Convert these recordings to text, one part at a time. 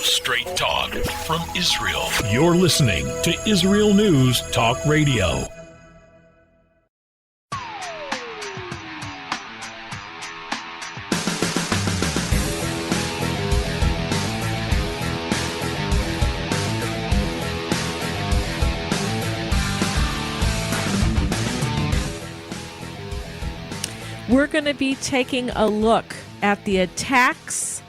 Straight talk from Israel. You're listening to Israel News Talk Radio. We're going to be taking a look at the attacks,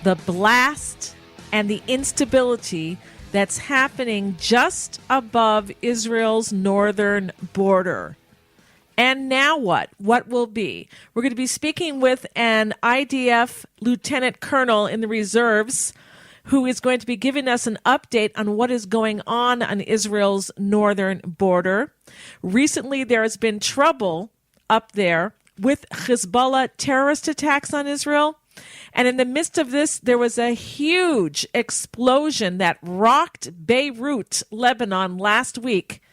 the blast, and the instability that's happening just above Israel's northern border. And now what? What will be? We're going to be speaking with an IDF lieutenant colonel in the reserves who is going to be giving us an update on what is going on Israel's northern border. Recently, there has been trouble up there with Hezbollah terrorist attacks on Israel. And in the midst of this, there was a huge explosion that rocked Beirut, Lebanon, last week,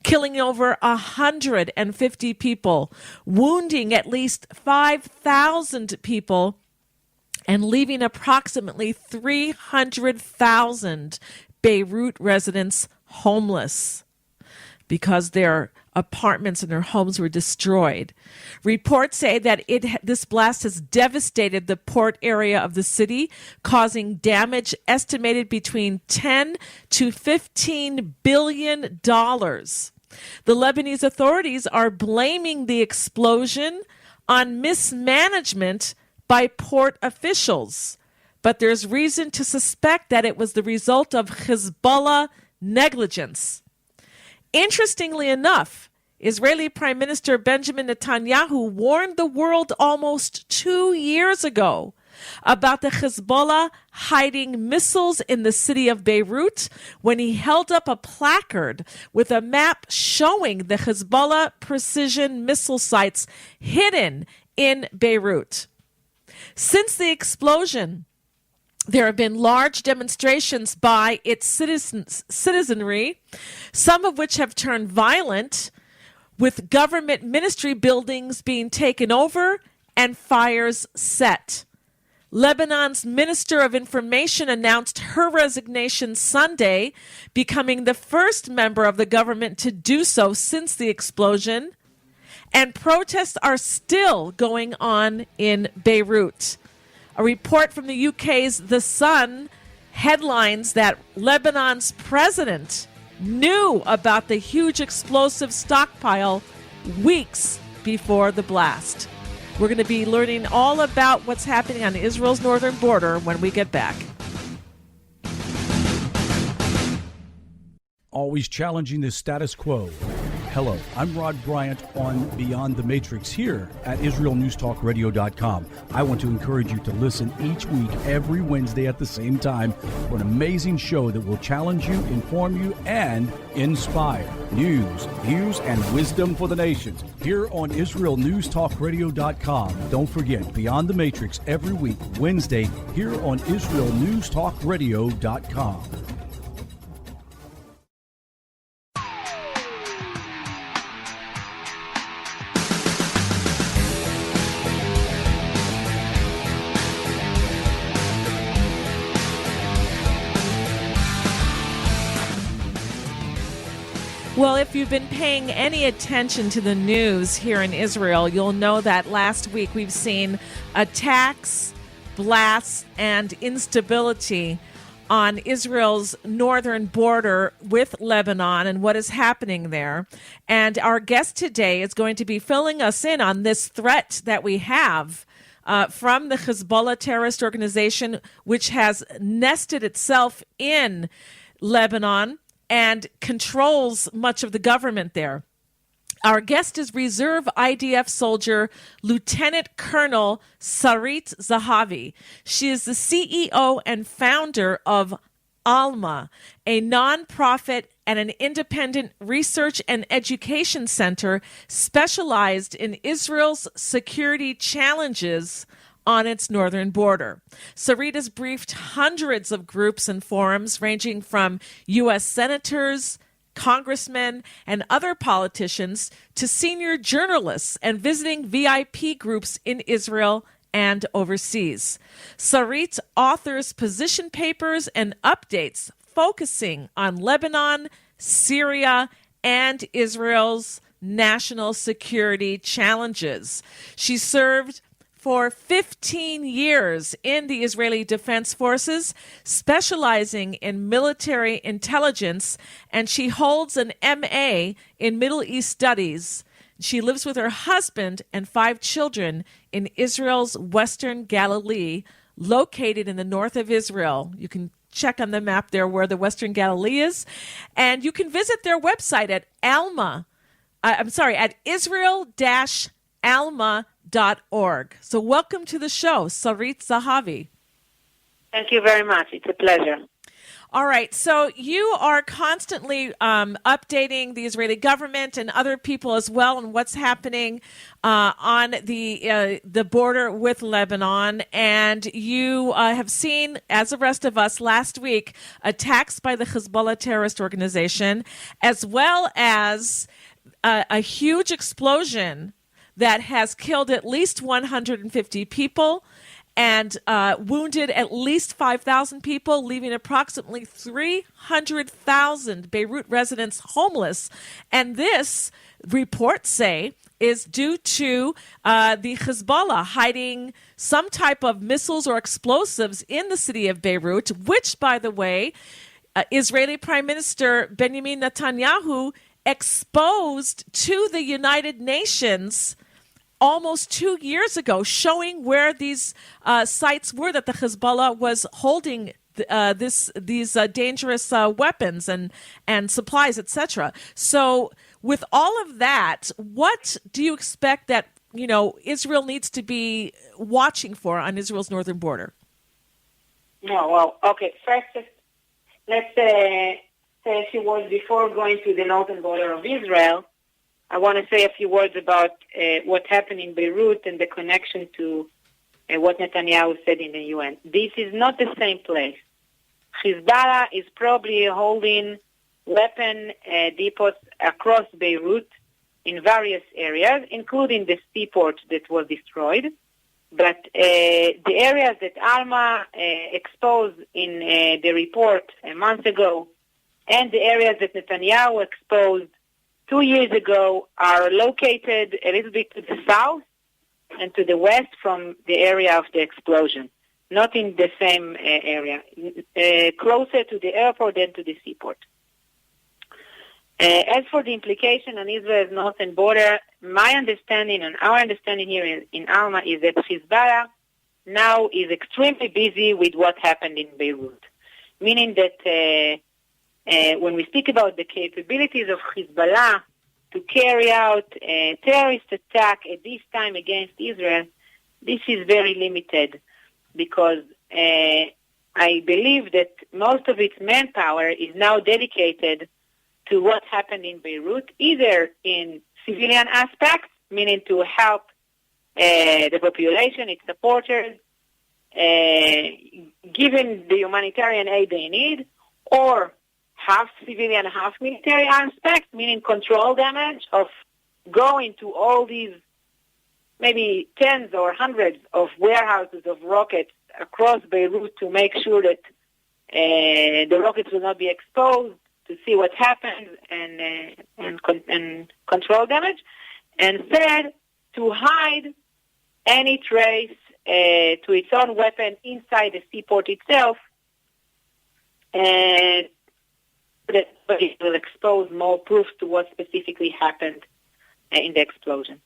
killing over 150 people, wounding at least 5,000 people, and leaving approximately 300,000 Beirut residents homeless because their apartments and their homes were destroyed. Reports say that this blast has devastated the port area of the city, causing damage estimated between $10 to $15 billion. The Lebanese authorities are blaming the explosion on mismanagement by port officials, but there's reason to suspect that it was the result of Hezbollah negligence. Interestingly enough, Israeli Prime Minister Benjamin Netanyahu warned the world almost 2 years ago about the Hezbollah hiding missiles in the city of Beirut when he held up a placard with a map showing the Hezbollah precision missile sites hidden in Beirut. Since the explosion, there have been large demonstrations by its citizenry, some of which have turned violent, with government ministry buildings being taken over and fires set. Lebanon's Minister of Information announced her resignation Sunday, becoming the first member of the government to do so since the explosion. And protests are still going on in Beirut. A report from the UK's The Sun headlines that Lebanon's president knew about the huge explosive stockpile weeks before the blast. We're going to be learning all about what's happening on Israel's northern border when we get back. Always challenging the status quo. Hello, I'm Rod Bryant on Beyond the Matrix here at IsraelNewsTalkRadio.com. I want to encourage you to listen each week, every Wednesday at the same time, for an amazing show that will challenge you, inform you, and inspire. News, views, and wisdom for the nations here on IsraelNewsTalkRadio.com. Don't forget, Beyond the Matrix every week, Wednesday, here on IsraelNewsTalkRadio.com. Well, if you've been paying any attention to the news here in Israel, you'll know that last week we've seen attacks, blasts, and instability on Israel's northern border with Lebanon and what is happening there. And our guest today is going to be filling us in on this threat that we have from the Hezbollah terrorist organization, which has nested itself in Lebanon and controls much of the government there. Our guest is Reserve IDF soldier Lieutenant Colonel Sarit Zahavi. She is the CEO and founder of ALMA, a nonprofit and an independent research and education center specialized in Israel's security challenges on its northern border. Sarit has briefed hundreds of groups and forums ranging from U.S. senators, congressmen, and other politicians to senior journalists and visiting VIP groups in Israel and overseas. Sarit authors position papers and updates focusing on Lebanon, Syria, and Israel's national security challenges. She served for 15 years in the Israeli Defense Forces, specializing in military intelligence, and she holds an MA in Middle East Studies. She lives with her husband and 5 children in Israel's Western Galilee, located in the north of Israel. You can check on the map there where the Western Galilee is, and you can visit their website at at Israel-Alma.org. So welcome to the show, Sarit Zahavi. Thank you very much. It's a pleasure. All right. So you are constantly updating the Israeli government and other people as well on what's happening on the border with Lebanon. And you have seen, as the rest of us, last week, attacks by the Hezbollah terrorist organization, as well as a huge explosion that has killed at least 150 people and wounded at least 5,000 people, leaving approximately 300,000 Beirut residents homeless. And this, reports say, is due to the Hezbollah hiding some type of missiles or explosives in the city of Beirut, which, by the way, Israeli Prime Minister Benyamin Netanyahu exposed to the United Nations almost 2 years ago, showing where these sites were that the Hezbollah was holding these dangerous weapons and supplies, etc. So with all of that, what do you expect that Israel needs to be watching for on Israel's northern border? No, well, okay. First, let's say a few words before going to the northern border of Israel. I want to say a few words about what happened in Beirut and the connection to what Netanyahu said in the UN. This is not the same place. Hezbollah is probably holding weapon depots across Beirut in various areas, including the seaport that was destroyed. But the areas that Alma exposed in the report a month ago and the areas that Netanyahu exposed 2 years ago are located a little bit to the south and to the west from the area of the explosion, not in the same area, closer to the airport than to the seaport. As for the implication on Israel's northern border, my understanding and our understanding here in Alma is that Hezbollah now is extremely busy with what happened in Beirut, meaning that when we speak about the capabilities of Hezbollah to carry out a terrorist attack at this time against Israel, this is very limited because I believe that most of its manpower is now dedicated to what happened in Beirut, either in civilian aspects, meaning to help the population, its supporters, given the humanitarian aid they need, or half civilian, half military aspects, meaning control damage of going to all these maybe tens or hundreds of warehouses of rockets across Beirut to make sure that the rockets will not be exposed, to see what happens and control damage. And third, to hide any trace to its own weapon inside the seaport itself, and that it will expose more proof to what specifically happened in the explosion.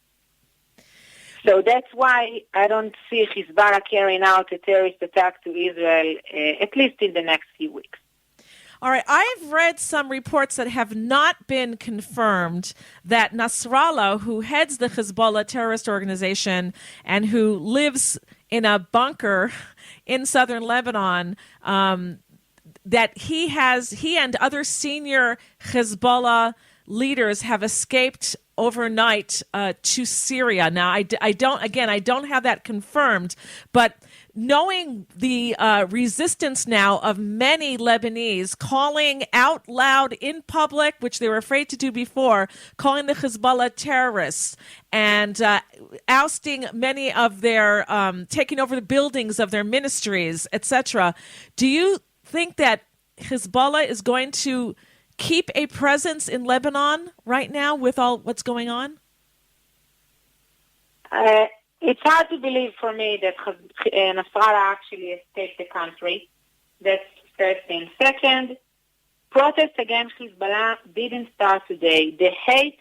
So that's why I don't see Hezbollah carrying out a terrorist attack to Israel, at least in the next few weeks. All right. I've read some reports that have not been confirmed that Nasrallah, who heads the Hezbollah terrorist organization and who lives in a bunker in southern Lebanon, that he and other senior Hezbollah leaders have escaped overnight to Syria. Now, I don't have that confirmed, but knowing the resistance now of many Lebanese calling out loud in public, which they were afraid to do before, calling the Hezbollah terrorists and ousting many of their, taking over the buildings of their ministries, etc. Do you think that Hezbollah is going to keep a presence in Lebanon right now with all what's going on? It's hard to believe for me that Nasrallah actually escaped the country. That's first thing. Second, protests against Hezbollah didn't start today. The hate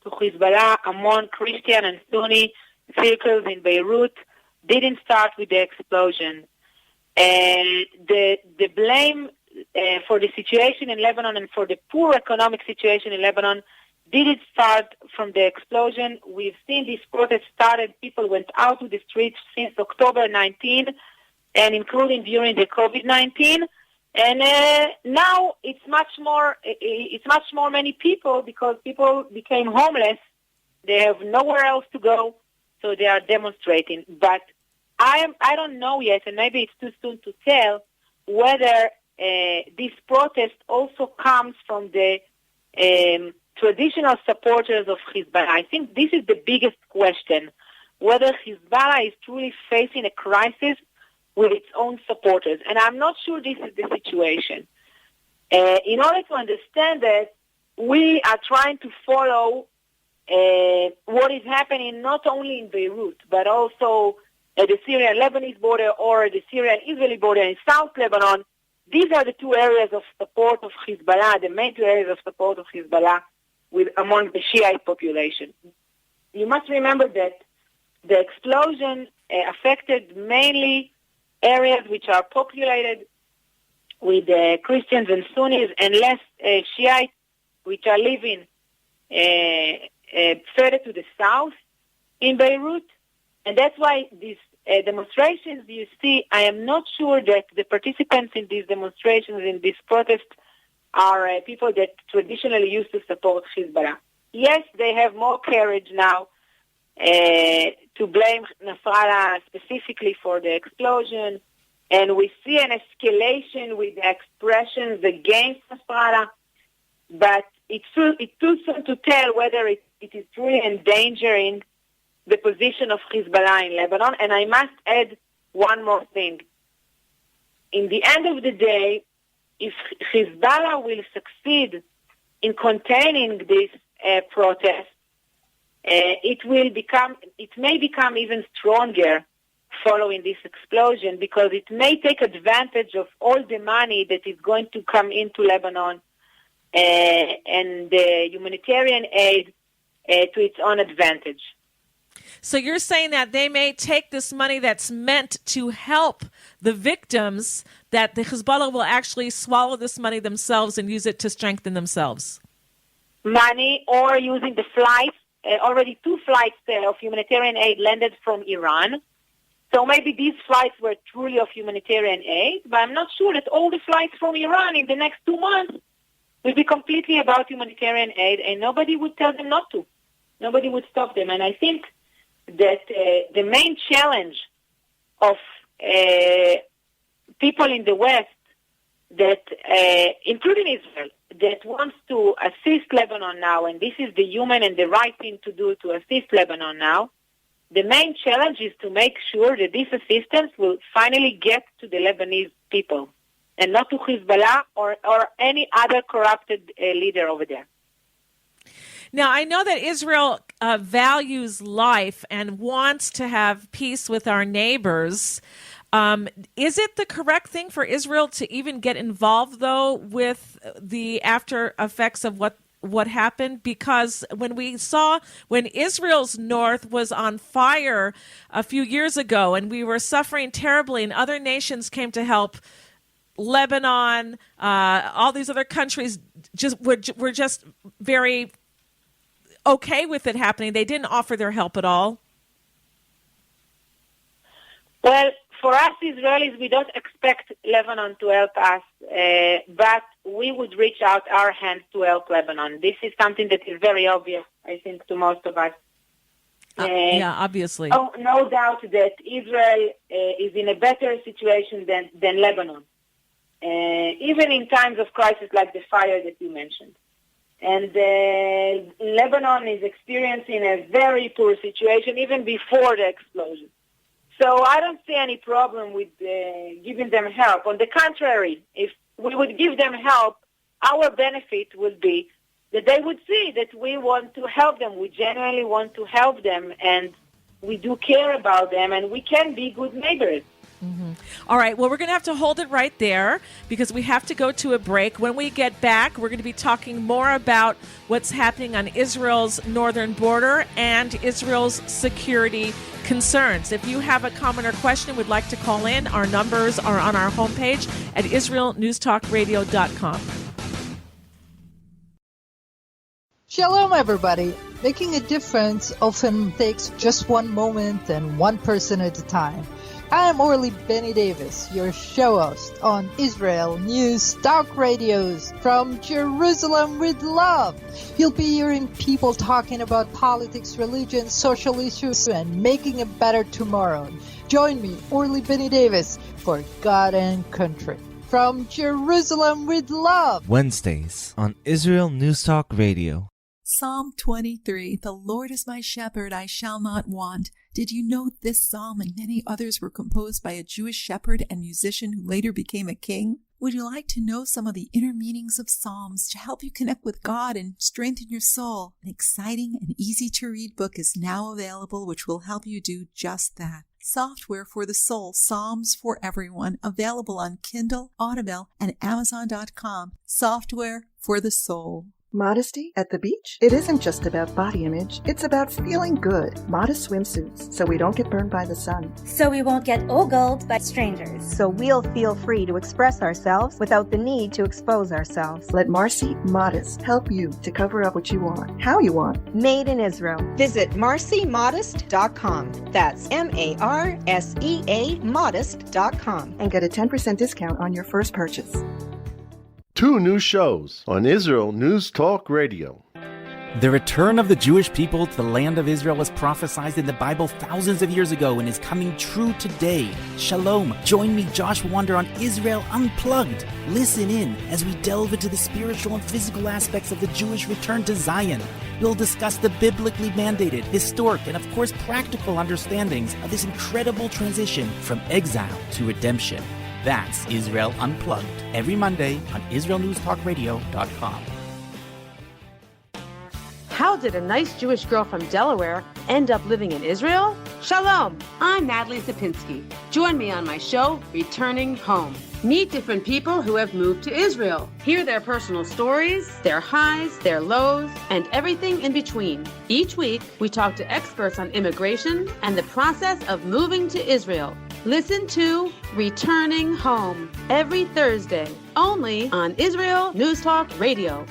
to Hezbollah among Christian and Sunni circles in Beirut didn't start with the explosion. And the blame for the situation in Lebanon and for the poor economic situation in Lebanon didn't start from the explosion. We've seen these protests started. People went out to the streets since October 19, and including during the COVID-19. And now it's much more many people because people became homeless. They have nowhere else to go, so they are demonstrating. But I don't know yet, and maybe it's too soon to tell, whether this protest also comes from the traditional supporters of Hezbollah. I think this is the biggest question, whether Hezbollah is truly facing a crisis with its own supporters. And I'm not sure this is the situation. In order to understand that, we are trying to follow what is happening not only in Beirut, but also at the Syrian-Lebanese border or the Syrian-Israeli border in South Lebanon. These are the two areas of support of Hezbollah, the main two areas of support of Hezbollah among the Shiite population. You must remember that the explosion affected mainly areas which are populated with Christians and Sunnis and less Shiite, which are living further to the south in Beirut. And that's why these demonstrations you see, I am not sure that the participants in these demonstrations, in this protest, are people that traditionally used to support Hezbollah. Yes, they have more courage now to blame Nasrallah specifically for the explosion, and we see an escalation with the expressions against Nasrallah, but it's too soon to tell whether it is truly endangering the position of Hezbollah in Lebanon. And I must add one more thing. In the end of the day, if Hezbollah will succeed in containing this protest, it may become even stronger following this explosion, because it may take advantage of all the money that is going to come into Lebanon and the humanitarian aid to its own advantage. So you're saying that they may take this money that's meant to help the victims, that the Hezbollah will actually swallow this money themselves and use it to strengthen themselves? Money, or using the flights. Already 2 flights of humanitarian aid landed from Iran. So maybe these flights were truly of humanitarian aid, but I'm not sure that all the flights from Iran in the next 2 months will be completely about humanitarian aid, and nobody would tell them not to. Nobody would stop them. And I think that the main challenge of people in the West, that including Israel, that wants to assist Lebanon now, and this is the human and the right thing to do to assist Lebanon now, the main challenge is to make sure that this assistance will finally get to the Lebanese people and not to Hezbollah or any other corrupted leader over there. Now, I know that Israel values life and wants to have peace with our neighbors. Is it the correct thing for Israel to even get involved, though, with the after effects of what happened? Because when Israel's north was on fire a few years ago and we were suffering terribly and other nations came to help, Lebanon, all these other countries were just very okay with it happening. They didn't offer their help at all. Well, for us Israelis, we don't expect Lebanon to help us, but we would reach out our hands to help Lebanon. This is something that is very obvious, I think, to most of us. Obviously. Oh, no doubt that Israel is in a better situation than Lebanon, even in times of crisis like the fire that you mentioned. And Lebanon is experiencing a very poor situation even before the explosion. So I don't see any problem with giving them help. On the contrary, if we would give them help, our benefit would be that they would see that we want to help them. We genuinely want to help them, and we do care about them, and we can be good neighbors. Mm-hmm. All right. Well, we're going to have to hold it right there because we have to go to a break. When we get back, we're going to be talking more about what's happening on Israel's northern border and Israel's security concerns. If you have a comment or question, would like to call in, our numbers are on our homepage at IsraelNewsTalkRadio.com. Shalom, everybody. Making a difference often takes just one moment and one person at a time. I'm Orly Benny Davis, your show host on Israel News Talk Radios from Jerusalem with love. You'll be hearing people talking about politics, religion, social issues, and making a better tomorrow. Join me, Orly Benny Davis, for God and Country. From Jerusalem with love. Wednesdays on Israel News Talk Radio. Psalm 23, the Lord is my shepherd, I shall not want. Did you know this psalm and many others were composed by a Jewish shepherd and musician who later became a king? Would you like to know some of the inner meanings of psalms to help you connect with God and strengthen your soul? An exciting and easy-to-read book is now available which will help you do just that. Software for the Soul, Psalms for Everyone, available on Kindle, Audible, and Amazon.com. Software for the Soul. Modesty at the beach? It isn't just about body image. It's about feeling good. Modest swimsuits, so we don't get burned by the sun. So we won't get ogled by strangers. So we'll feel free to express ourselves without the need to expose ourselves. Let Marcy Modest help you to cover up what you want, how you want. Made in Israel. Visit marcymodest.com. That's MARSEA modest.com. And get a 10% discount on your first purchase. 2 new shows on Israel News Talk Radio. The return of the Jewish people to the land of Israel was prophesied in the Bible thousands of years ago and is coming true today. Shalom. Join me, Josh Wander, on Israel Unplugged. Listen in as we delve into the spiritual and physical aspects of the Jewish return to Zion. We'll discuss the biblically mandated, historic, and of course practical understandings of this incredible transition from exile to redemption. That's Israel Unplugged, every Monday on IsraelNewsTalkRadio.com. How did a nice Jewish girl from Delaware end up living in Israel? Shalom, I'm Natalie Sapinski. Join me on my show, Returning Home. Meet different people who have moved to Israel. Hear their personal stories, their highs, their lows, and everything in between. Each week, we talk to experts on immigration and the process of moving to Israel. Listen to Returning Home every Thursday, only on Israel News Talk Radio.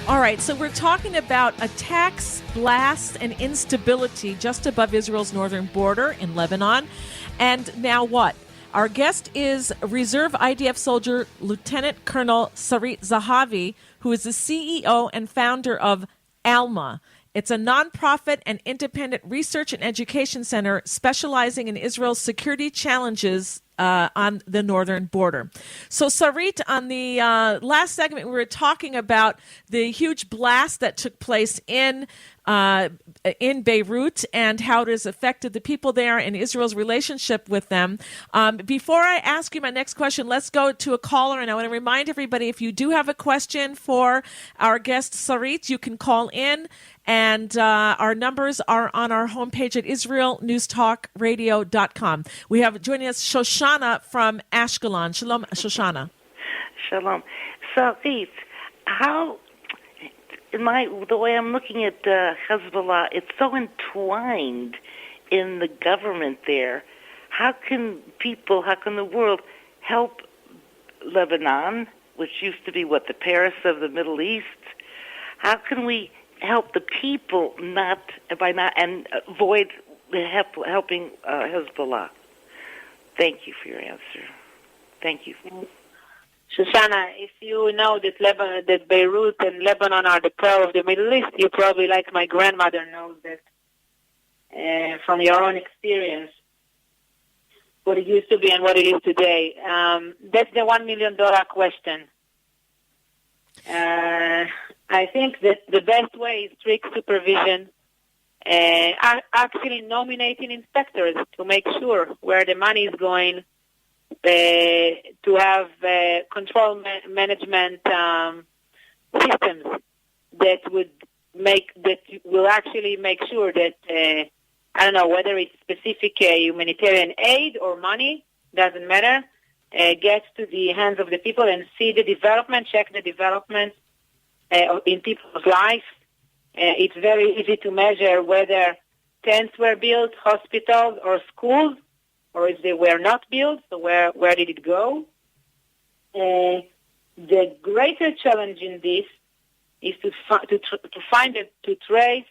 All right, so we're talking about attacks, blasts, and instability just above Israel's northern border in Lebanon. And now what? Our guest is Reserve IDF soldier Lieutenant Colonel Sarit Zahavi, who is the CEO and founder of ALMA. It's a nonprofit and independent research and education center specializing in Israel's security challenges on the northern border. So, Sarit, on the last segment, we were talking about the huge blast that took place in Beirut and how it has affected the people there and Israel's relationship with them. Before I ask you my next question, let's go to a caller. And I want to remind everybody, if you do have a question for our guest, Sarit, you can call in. And our numbers are on our homepage at IsraelNewsTalkRadio.com. We have joining us Shoshana from Ashkelon. Shalom, Shoshana. Shalom. Sarit, the way I'm looking at Hezbollah, it's so entwined in the government there. How can the world help Lebanon, which used to be, the Paris of the Middle East? How can we help the people and avoid helping Hezbollah? Thank you for your answer. Thank you. Shoshana, if you know that Beirut and Lebanon are the pearl of the Middle East, you probably, like my grandmother, knows that from your own experience, what it used to be and what it is today. That's the $1 million question. I think that the best way is strict supervision, actually nominating inspectors to make sure where the money is going, to have control management systems that will actually make sure that I don't know whether it's specific humanitarian aid or money, doesn't matter, gets to the hands of the people and see the development, check the development in people's lives. It's very easy to measure whether tents were built, hospitals or schools, or if they were not built, so where did it go? The greater challenge in this is to trace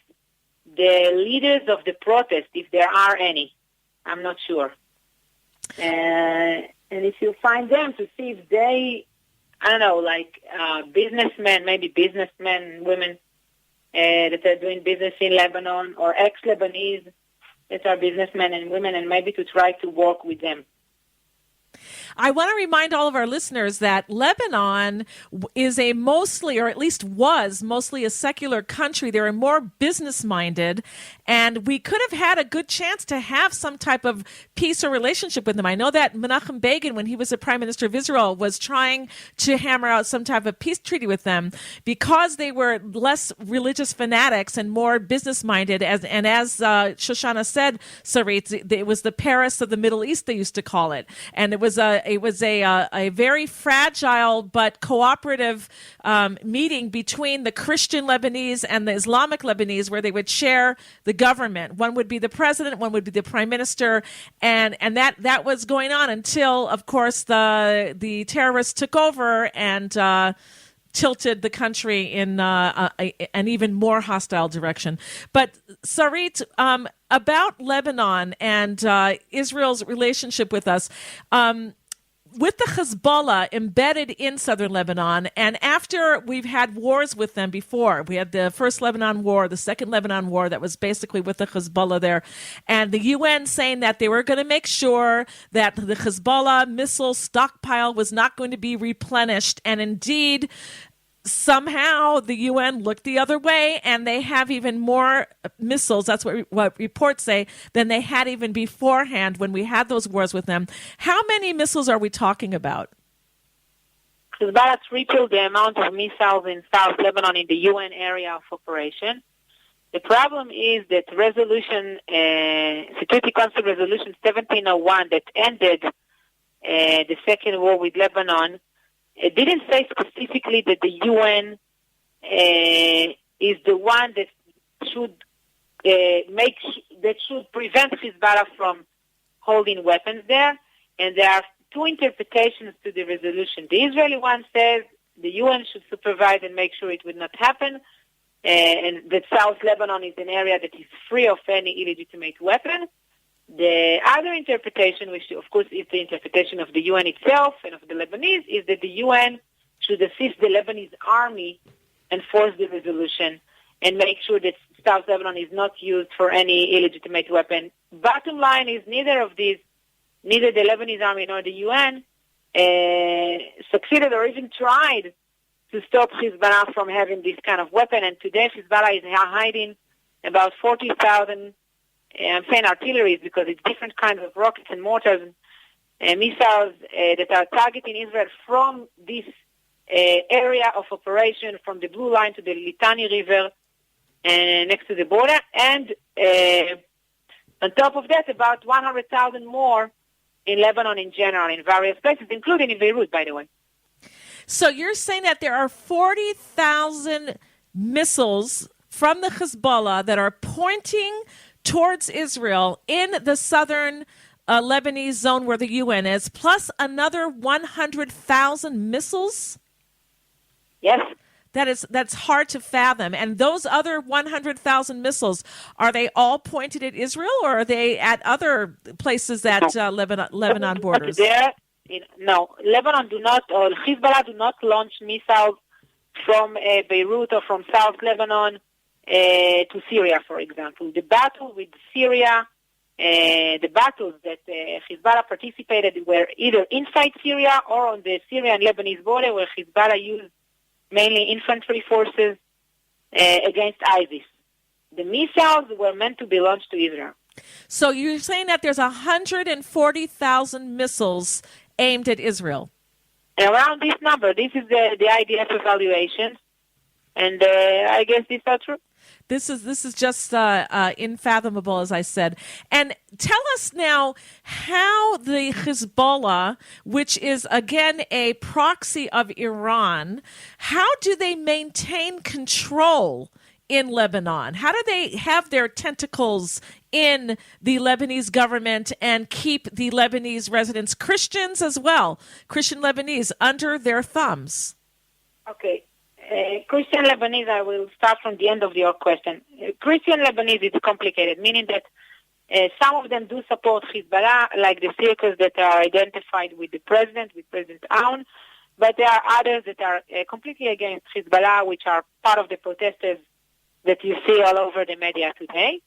the leaders of the protest, if there are any. I'm not sure. And if you find them, to see if they, I don't know, like businessmen, maybe businessmen, women that are doing business in Lebanon, or ex-Lebanese that are businessmen and women, and maybe to try to work with them. I want to remind all of our listeners that Lebanon is a mostly, or at least was mostly, a secular country. They were more business-minded, and we could have had a good chance to have some type of peace or relationship with them. I know that Menachem Begin, when he was the Prime Minister of Israel, was trying to hammer out some type of peace treaty with them because they were less religious fanatics and more business-minded. As Shoshana said, Sarit, it was the Paris of the Middle East, they used to call it. And it was a very fragile but cooperative meeting between the Christian Lebanese and the Islamic Lebanese, where they would share the government. One would be the president, one would be the prime minister, and that was going on until, of course, the terrorists took over and tilted the country in an even more hostile direction. But Sarit, about Lebanon and Israel's relationship with us, with the Hezbollah embedded in southern Lebanon, and after we've had wars with them before, we had the first Lebanon war, the second Lebanon war that was basically with the Hezbollah there, and the UN saying that they were going to make sure that the Hezbollah missile stockpile was not going to be replenished, and indeed, somehow the UN looked the other way, and they have even more missiles, that's what reports say, than they had even beforehand when we had those wars with them. How many missiles are we talking about? Hezbollah tripled the amount of missiles in South Lebanon in the UN area of operation. The problem is that Security Council Resolution 1701 that ended the second war with Lebanon, it didn't say specifically that the UN is the one that should prevent Hezbollah from holding weapons there. And there are two interpretations to the resolution. The Israeli one says the UN should supervise and make sure it would not happen, and that South Lebanon is an area that is free of any illegitimate weapon. The other interpretation, which of course is the interpretation of the UN itself and of the Lebanese, is that the UN should assist the Lebanese army enforce the resolution and make sure that South Lebanon is not used for any illegitimate weapon. Bottom line is neither of these, neither the Lebanese army nor the UN succeeded or even tried to stop Hezbollah from having this kind of weapon. And today Hezbollah is hiding about 40,000 I'm saying artillery because it's different kinds of rockets and mortars and missiles that are targeting Israel from this area of operation, from the Blue Line to the Litani River next to the border. And on top of that, about 100,000 more in Lebanon in general, in various places, including in Beirut, by the way. So you're saying that there are 40,000 missiles from the Hezbollah that are pointing towards Israel in the southern Lebanese zone where the UN is, plus another 100,000 missiles? Yes. That's hard to fathom. And those other 100,000 missiles, are they all pointed at Israel, or are they at other places that Lebanon borders? No, Lebanon do not, or Hezbollah do not launch missiles from Beirut or from South Lebanon to Syria, for example. The battle with Syria, the battles that Hezbollah participated were either inside Syria or on the Syrian-Lebanese border, where Hezbollah used mainly infantry forces against ISIS. The missiles were meant to be launched to Israel. So you're saying that there's 140,000 missiles aimed at Israel? Around this number. This is the IDF evaluation, and I guess these are true. This is just unfathomable, as I said. And tell us now how the Hezbollah, which is again a proxy of Iran, how do they maintain control in Lebanon? How do they have their tentacles in the Lebanese government and keep the Lebanese residents, Christians as well, Christian Lebanese, under their thumbs? Okay. Christian Lebanese, I will start from the end of your question. Christian Lebanese is complicated, meaning that some of them do support Hezbollah, like the circles that are identified with the president, with President Aoun, but there are others that are completely against Hezbollah, which are part of the protesters that you see all over the media today.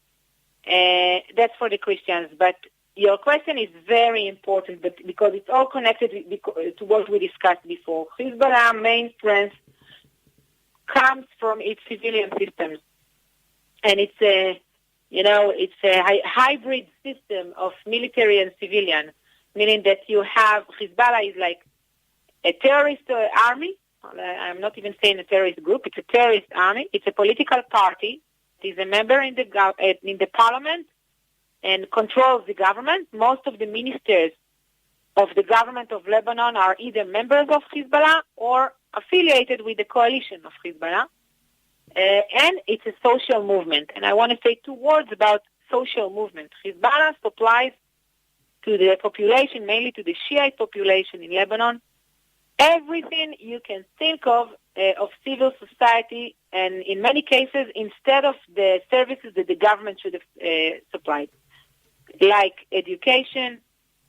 That's for the Christians. But your question is very important, but because it's all connected to what we discussed before. Hezbollah's main strength comes from its civilian systems, and it's a hybrid system of military and civilian, meaning that you have Hezbollah is like a terrorist army. I'm not even saying a terrorist group. It's a terrorist army. It's a political party. It is a member in the parliament and controls the government. Most of the ministers of the government of Lebanon are either members of Hezbollah or affiliated with the coalition of Hezbollah. And it's a social movement. And I want to say 2 words about social movement. Hezbollah supplies to the population, mainly to the Shiite population in Lebanon, everything you can think of civil society, and in many cases, instead of the services that the government should have supplied, like education,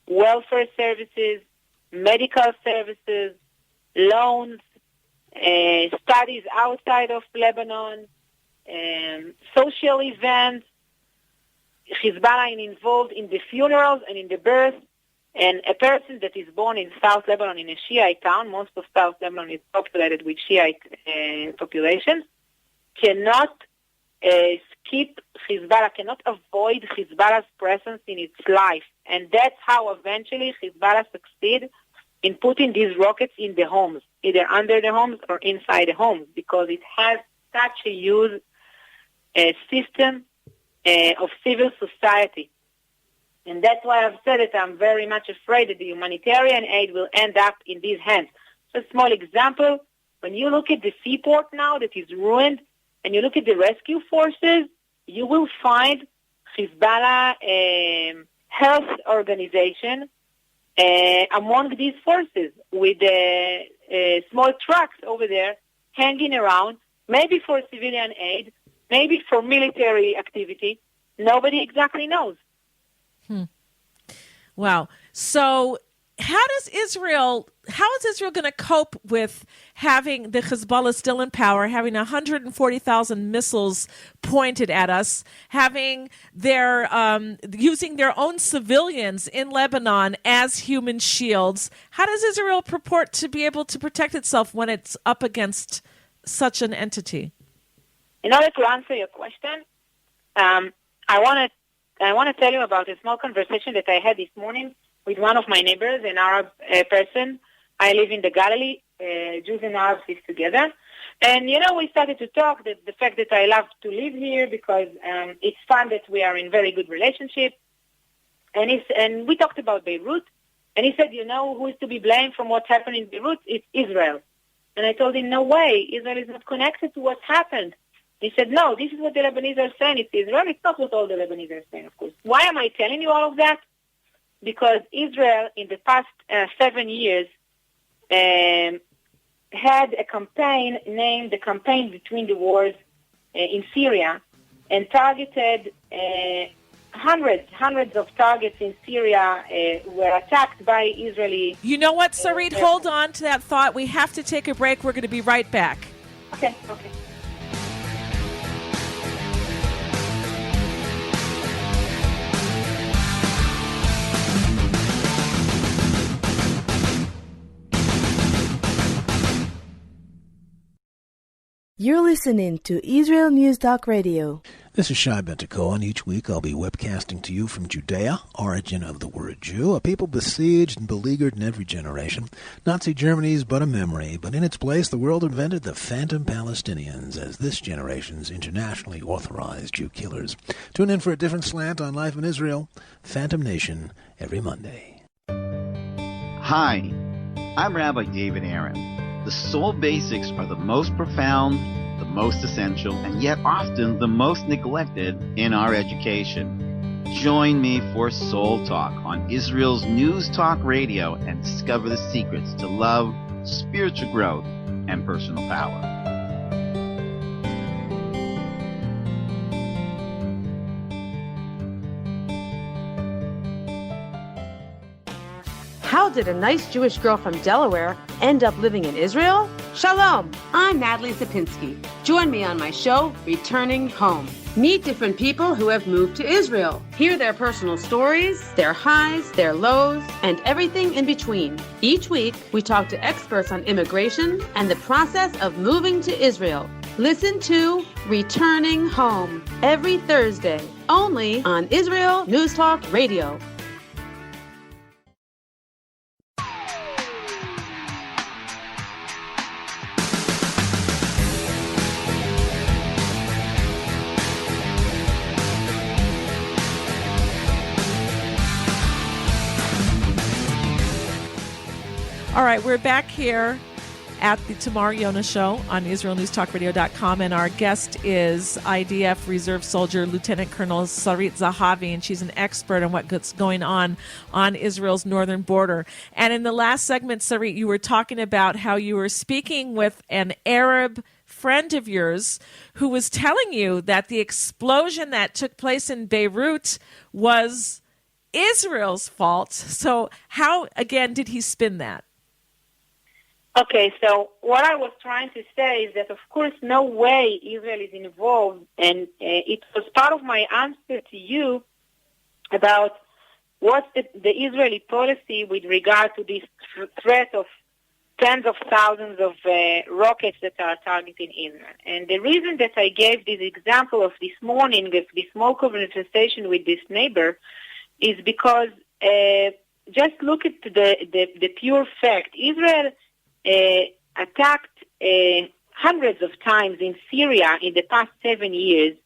welfare services, medical services, loans, studies outside of Lebanon, social events. Hezbollah is involved in the funerals and in the birth. And a person that is born in South Lebanon in a Shiite town, most of South Lebanon is populated with Shiite population, cannot skip Hezbollah, cannot avoid Hezbollah's presence in its life. And that's how eventually Hezbollah succeed in putting these rockets in the homes, either under the homes or inside the homes, because it has such a huge system of civil society. And that's why I've said it. I'm very much afraid that the humanitarian aid will end up in these hands. So a small example, when you look at the seaport now that is ruined, and you look at the rescue forces, you will find Hezbollah health organization among these forces with small trucks over there hanging around, maybe for civilian aid, maybe for military activity. Nobody exactly knows. Wow. So how is Israel going to cope with having the Hezbollah still in power, having 140,000 missiles pointed at us, having their using their own civilians in Lebanon as human shields? How does Israel purport to be able to protect itself when it's up against such an entity? In order to answer your question, I want to tell you about a small conversation that I had this morning with one of my neighbors, an Arab person. I live in the Galilee. Jews and Arabs live together. And, we started to talk, the fact that I love to live here because it's fun that we are in very good relationship. And we talked about Beirut. And he said, who is to be blamed from what's happened in Beirut? It's Israel. And I told him, no way. Israel is not connected to what's happened. He said, no, this is what the Lebanese are saying. It's Israel. It's not what all the Lebanese are saying, of course. Why am I telling you all of that? Because Israel, in the past 7 years, had a campaign named the Campaign Between the Wars in Syria, and targeted hundreds of targets in Syria were attacked by Israeli. You know what, Sarit? Hold on to that thought. We have to take a break. We're going to be right back. Okay. You're listening to Israel News Talk Radio. This is Shai Ben-Tekoa, and each week I'll be webcasting to you from Judea, origin of the word Jew, a people besieged and beleaguered in every generation. Nazi Germany's but a memory, but in its place the world invented the phantom Palestinians as this generation's internationally authorized Jew killers. Tune in for a different slant on life in Israel, Phantom Nation, every Monday. Hi, I'm Rabbi David Aaron. The soul basics are the most profound, the most essential, and yet often the most neglected in our education. Join me for Soul Talk on Israel's News Talk Radio and discover the secrets to love, spiritual growth, and personal power. How did a nice Jewish girl from Delaware end up living in Israel? Shalom, I'm Natalie Sapinski. Join me on my show, Returning Home. Meet different people who have moved to Israel. Hear their personal stories, their highs, their lows, and everything in between. Each week, we talk to experts on immigration and the process of moving to Israel. Listen to Returning Home every Thursday, only on Israel News Talk Radio. All right, we're back here at the Tamar Yonah Show on IsraelNewsTalkRadio.com, and our guest is IDF Reserve Soldier Lieutenant Colonel Sarit Zahavi, and she's an expert on what's going on Israel's northern border. And in the last segment, Sarit, you were talking about how you were speaking with an Arab friend of yours who was telling you that the explosion that took place in Beirut was Israel's fault. So how, again, did he spin that? Okay, so what I was trying to say is that, of course, no way Israel is involved, and it was part of my answer to you about what's the Israeli policy with regard to this threat of tens of thousands of rockets that are targeting Israel. And the reason that I gave this example of this morning, of this small conversation with this neighbor, is because just look at the pure fact. Israel attacked hundreds of times in Syria in the past 7 years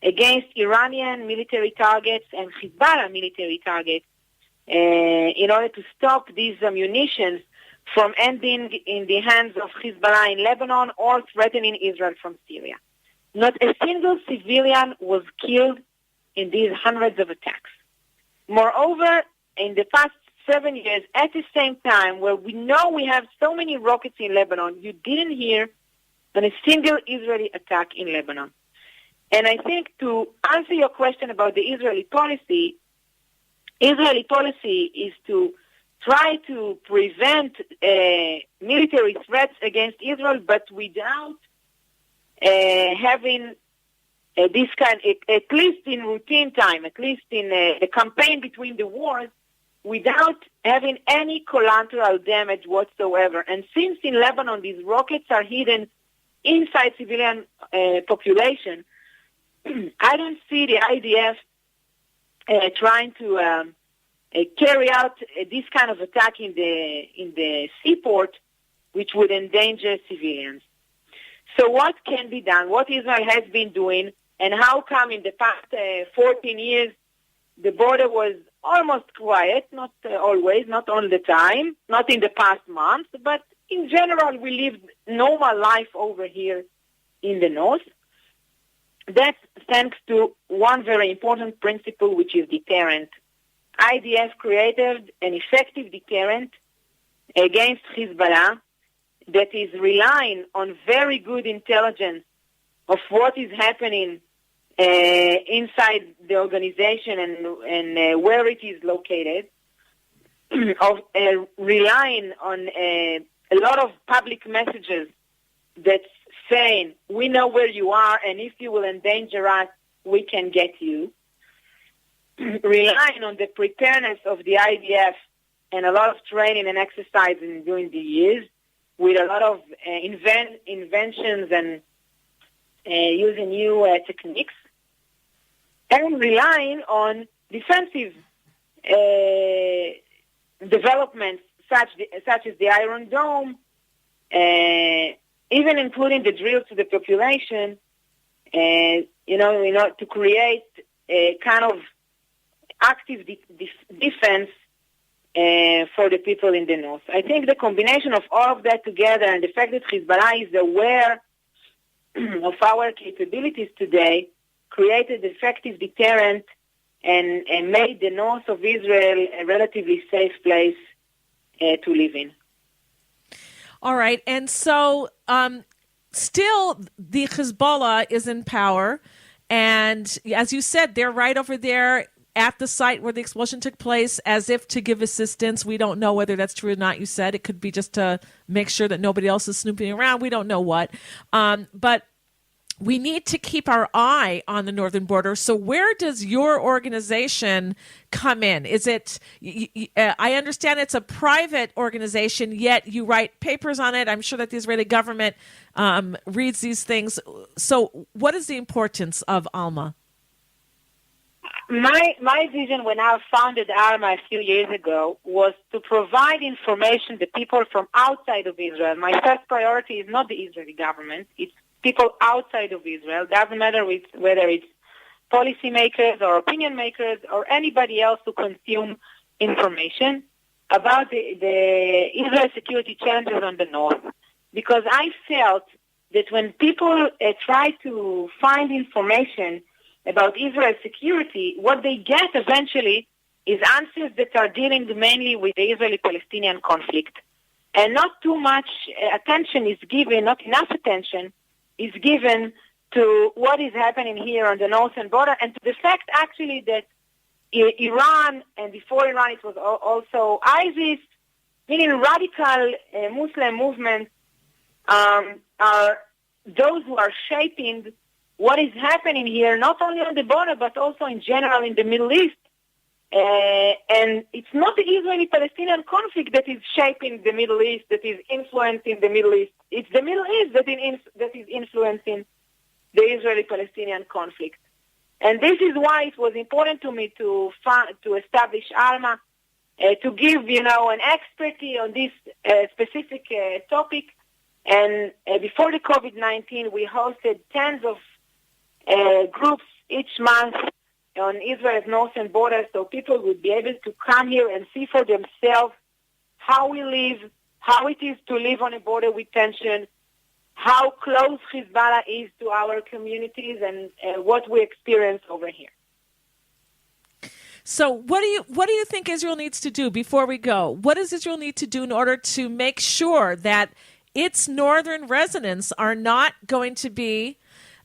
against Iranian military targets and Hezbollah military targets in order to stop these munitions from ending in the hands of Hezbollah in Lebanon or threatening Israel from Syria. Not a single civilian was killed in these hundreds of attacks. Moreover, in the past 7 years, at the same time, where we know we have so many rockets in Lebanon, you didn't hear on a single Israeli attack in Lebanon. And I think to answer your question about the Israeli policy is to try to prevent military threats against Israel, but without having this kind, at least in routine time, at least in the campaign between the wars, without having any collateral damage whatsoever. And since in Lebanon these rockets are hidden inside civilian population, I don't see the IDF trying to carry out this kind of attack in the seaport, which would endanger civilians. So what can be done? What Israel has been doing, and how come in the past 14 years the border was almost quiet, not always, not all the time, not in the past months, but in general we lived normal life over here in the north. That's thanks to one very important principle, which is deterrent. IDF created an effective deterrent against Hezbollah that is relying on very good intelligence of what is happening inside the organization and where it is located, of relying on a lot of public messages that's saying, we know where you are, and if you will endanger us, we can get you. Relying on the preparedness of the IDF and a lot of training and exercising during the years, with a lot of inventions and using new techniques, and relying on defensive developments such as the Iron Dome, even including the drill to the population, to create a kind of active defense for the people in the north. I think the combination of all of that together and the fact that Hezbollah is aware of our capabilities today created effective deterrent and made the north of Israel a relatively safe place to live in. All right. And so still the Hezbollah is in power. And as you said, they're right over there at the site where the explosion took place as if to give assistance. We don't know whether that's true or not, you said. It could be just to make sure that nobody else is snooping around. We don't know what. But we need to keep our eye on the northern border. So where does your organization come in? Is it, I understand it's a private organization, yet you write papers on it. I'm sure that the Israeli government reads these things. So what is the importance of Alma? My vision when I founded Alma a few years ago was to provide information to people from outside of Israel. My first priority is not the Israeli government. It's people outside of Israel. Doesn't matter whether it's policymakers or opinion makers or anybody else who consume information about the Israel security challenges on the north. Because I felt that when people try to find information about Israel's security, what they get eventually is answers that are dealing mainly with the Israeli-Palestinian conflict. And not too much attention is given, not enough attention is given to what is happening here on the northern border and to the fact actually that Iran, and before Iran it was also ISIS, meaning radical Muslim movements, are those who are shaping what is happening here, not only on the border, but also in general in the Middle East. And it's not the Israeli-Palestinian conflict that is shaping the Middle East, that is influencing the Middle East. It's the Middle East that is influencing the Israeli-Palestinian conflict. And this is why it was important to me to establish Alma, to give, an expertise on this specific topic. And before the COVID-19, we hosted tens of groups each month on Israel's northern border, so people would be able to come here and see for themselves how we live, how it is to live on a border with tension, how close Hezbollah is to our communities, and what we experience over here. So what do you think Israel needs to do before we go? What does Israel need to do in order to make sure that its northern residents are not going to be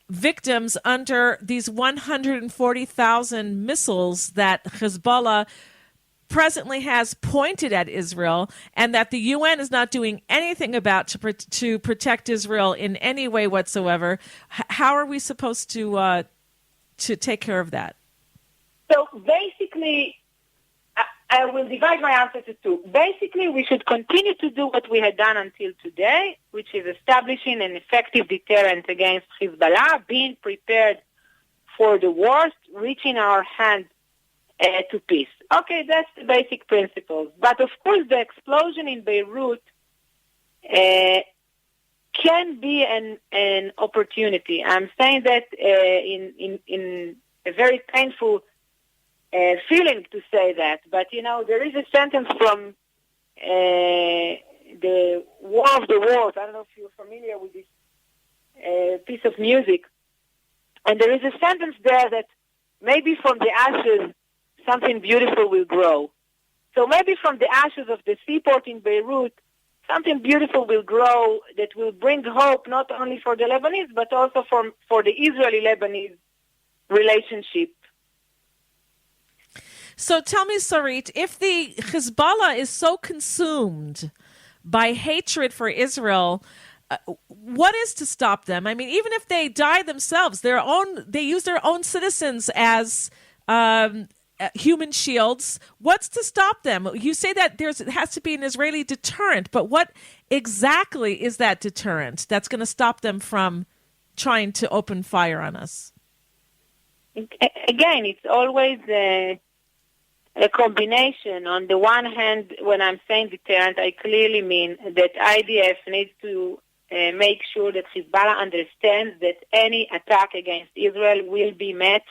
victims under these 140,000 missiles that Hezbollah presently has pointed at Israel, and that the UN is not doing anything about to protect Israel in any way whatsoever? How are we supposed to take care of that? So basically, I will divide my answer to two. Basically, we should continue to do what we had done until today, which is establishing an effective deterrent against Hezbollah, being prepared for the worst, reaching our hand to peace. Okay, that's the basic principles. But of course, the explosion in Beirut can be an opportunity. I'm saying that in a very painful feeling to say that, but there is a sentence from the War of the Worlds. I don't know if you're familiar with this piece of music, and there is a sentence there that maybe from the ashes something beautiful will grow. So maybe from the ashes of the seaport in Beirut, something beautiful will grow that will bring hope not only for the Lebanese, but also for the Israeli-Lebanese relationship. So tell me, Sarit, if the Hezbollah is so consumed by hatred for Israel, what is to stop them? I mean, even if they die themselves, they use their own citizens as human shields. What's to stop them? You say that there has to be an Israeli deterrent, but what exactly is that deterrent that's going to stop them from trying to open fire on us? Again, it's always a combination. On the one hand, when I'm saying deterrent, I clearly mean that IDF needs to make sure that Hezbollah understands that any attack against Israel will be met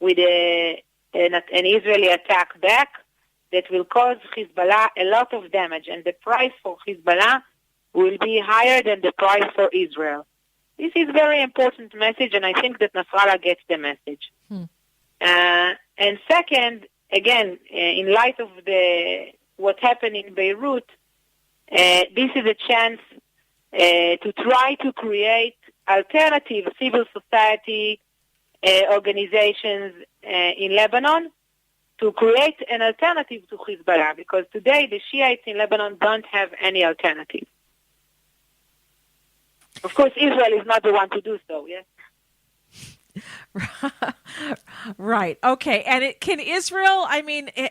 with an Israeli attack back that will cause Hezbollah a lot of damage, and the price for Hezbollah will be higher than the price for Israel. This is a very important message, and I think that Nasrallah gets the message. And second, again, in light of what happened in Beirut, this is a chance to try to create alternative civil society organizations in Lebanon to create an alternative to Hezbollah, because today the Shiites in Lebanon don't have any alternative. Of course, Israel is not the one to do so, yes? Right. Okay. And can Israel,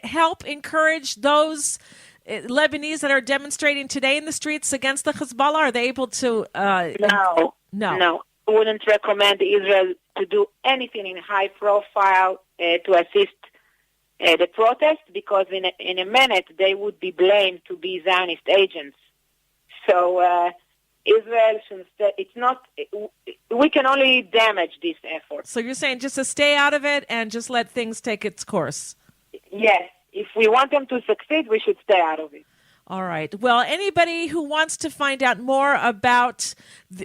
help encourage those Lebanese that are demonstrating today in the streets against the Hezbollah? Are they able to? No. I wouldn't recommend Israel to do anything in high profile to assist the protest, because in a minute they would be blamed to be Zionist agents. So Israel should we can only damage this effort. So you're saying just to stay out of it and just let things take its course? Yes. If we want them to succeed, we should stay out of it. All right. Well, anybody who wants to find out more about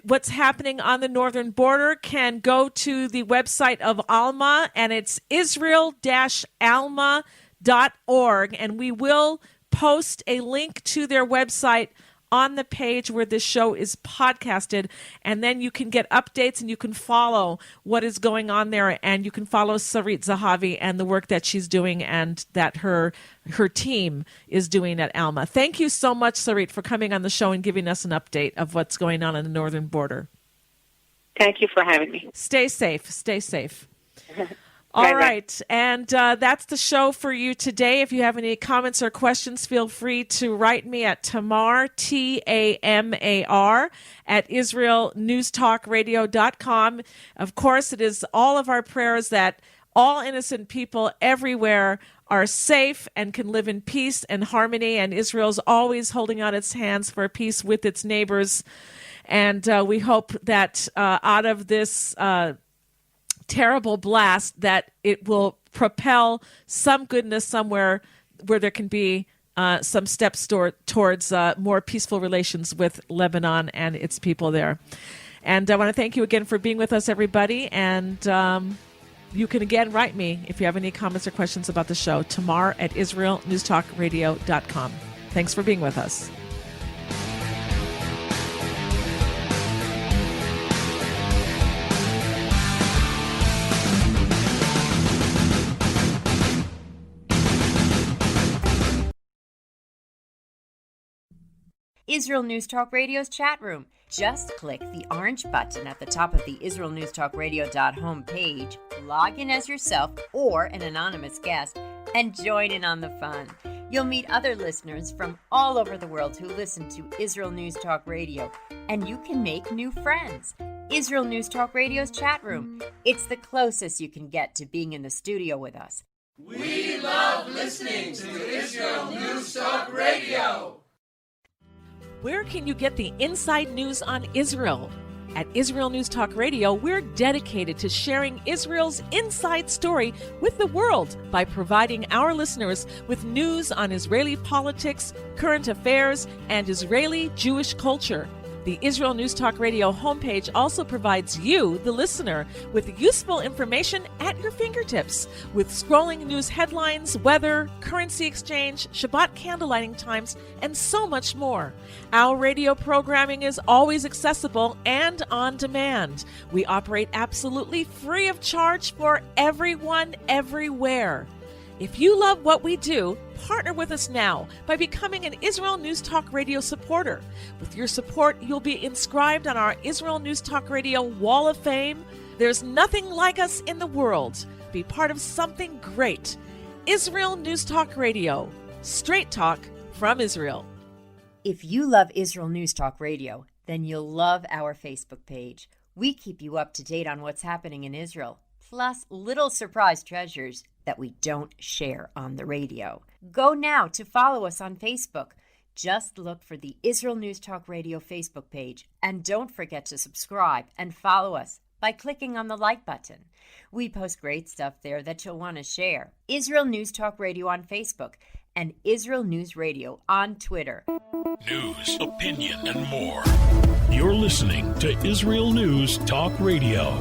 what's happening on the northern border can go to the website of Alma, and it's israel-alma.org, and we will post a link to their website on the page where this show is podcasted, and then you can get updates and you can follow what is going on there, and you can follow Sarit Zahavi and the work that she's doing and that her team is doing at Alma. Thank you so much, Sarit, for coming on the show and giving us an update of what's going on the northern border. Thank you for having me. Stay safe. Stay safe. All right, and that's the show for you today. If you have any comments or questions, feel free to write me at Tamar, Tamar, at IsraelNewsTalkRadio.com. Of course, it is all of our prayers that all innocent people everywhere are safe and can live in peace and harmony, and Israel's always holding out its hands for peace with its neighbors. And we hope that out of this terrible blast that it will propel some goodness somewhere where there can be some steps towards more peaceful relations with Lebanon and its people there. And I want to thank you again for being with us, everybody. And you can again write me if you have any comments or questions about the show, Tamar at IsraelNewsTalkRadio.com. Thanks for being with us. Israel News Talk Radio's chat room. Just click the orange button at the top of the IsraelNewsTalkRadio.home page, log in as yourself or an anonymous guest, and join in on the fun. You'll meet other listeners from all over the world who listen to Israel News Talk Radio, and you can make new friends. Israel News Talk Radio's chat room. It's the closest you can get to being in the studio with us. We love listening to Israel News Talk Radio. Where can you get the inside news on Israel? At Israel News Talk Radio, we're dedicated to sharing Israel's inside story with the world by providing our listeners with news on Israeli politics, current affairs, and Israeli Jewish culture. The Israel News Talk Radio homepage also provides you, the listener, with useful information at your fingertips, with scrolling news headlines, weather, currency exchange, Shabbat candlelighting times, and so much more. Our radio programming is always accessible and on demand. We operate absolutely free of charge for everyone, everywhere. If you love what we do, partner with us now by becoming an Israel News Talk Radio supporter. With your support, you'll be inscribed on our Israel News Talk Radio Wall of Fame. There's nothing like us in the world. Be part of something great. Israel News Talk Radio. Straight talk from Israel. If you love Israel News Talk Radio, then you'll love our Facebook page. We keep you up to date on what's happening in Israel, plus little surprise treasures that we don't share on the radio. Go now to follow us on Facebook. Just look for the Israel News Talk Radio Facebook page, and don't forget to subscribe and follow us by clicking on the like button. We post great stuff there that you'll want to share. Israel News Talk Radio on Facebook and Israel News Radio on Twitter. News, opinion, and more. You're listening to Israel News Talk Radio.